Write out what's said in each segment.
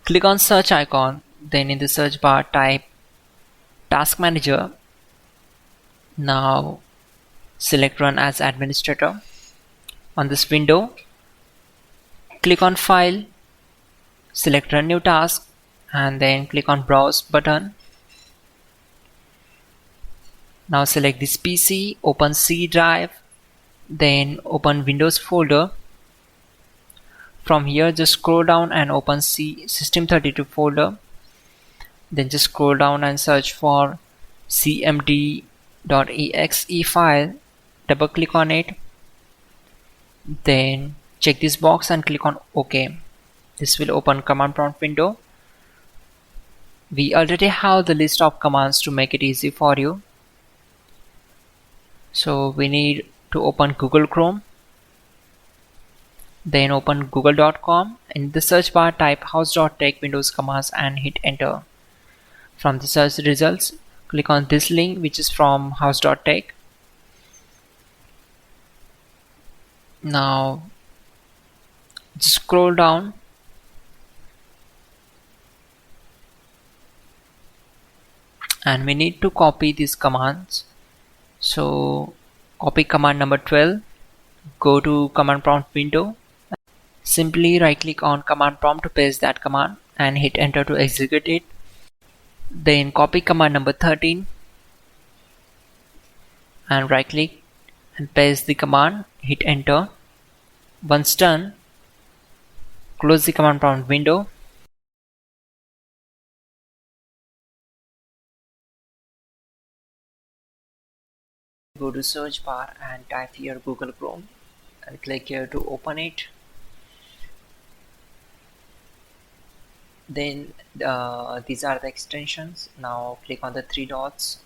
Click on search icon, then in the search bar type Task Manager. Now select Run as Administrator. On this window, click on File, select Run New Task, and then click on Browse button. Now select this PC, open C drive, then open Windows folder. From here just scroll down and open C System32 folder. Then just scroll down and search for cmd.exe file. Double click on it. Then check this box and click on OK. This will open command prompt window. We already have the list of commands to make it easy for you. So we need to open Google Chrome. Then open google.com. In the search bar type hows.tech Windows commands and hit enter. From the search results, click on this link which is from hows.tech. Now just scroll down and we need to copy these commands. So copy command number 12, go to command prompt window. Simply right click on command prompt to paste that command and hit enter to execute it. Then copy command number 13 and right click and paste the command, hit enter. Once done, close the command prompt window. Go to search bar and type here Google Chrome and click here to open it. Then these are the extensions. Now click on the three dots,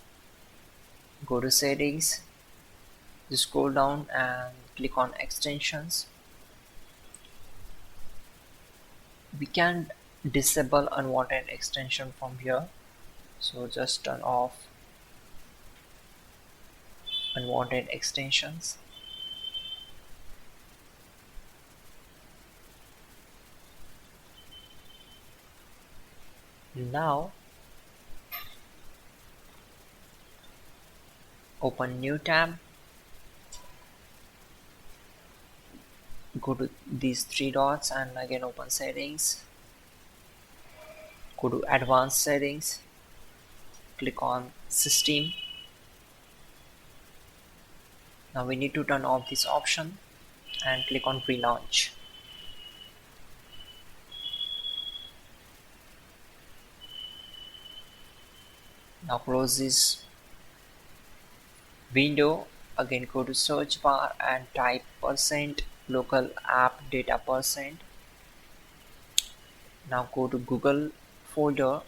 go to settings, just scroll down and click on extensions. We can disable unwanted extension from here, so just turn off unwanted extensions. Now open new tab, go to these three dots and again open settings, go to advanced settings, click on system. Now we need to turn off this option and click on relaunch. Now close this window, again go to search bar and type %local app data %. Now go to Google folder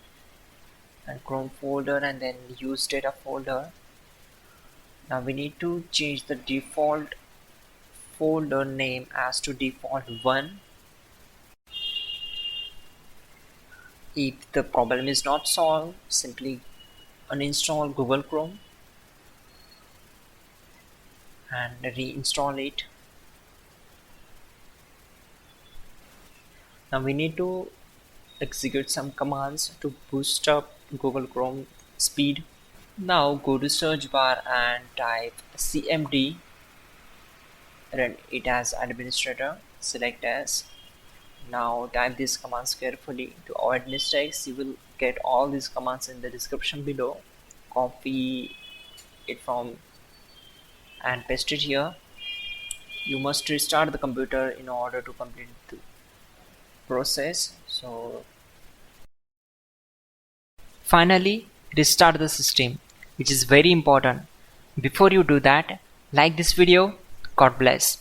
and Chrome folder and then use data folder. Now we need to change the default folder name as to default 1. If the problem is not solved, simply uninstall Google Chrome and reinstall it. Now we need to execute some commands to boost up Google Chrome speed. Now go to search bar and type cmd, run it as administrator, select as. Now type these commands carefully to avoid mistakes. You will get all these commands in the description below. Copy it from and paste it here. You must restart the computer in order to complete the process. So finally restart the system, which is very important. Before you do that, like this video. God bless.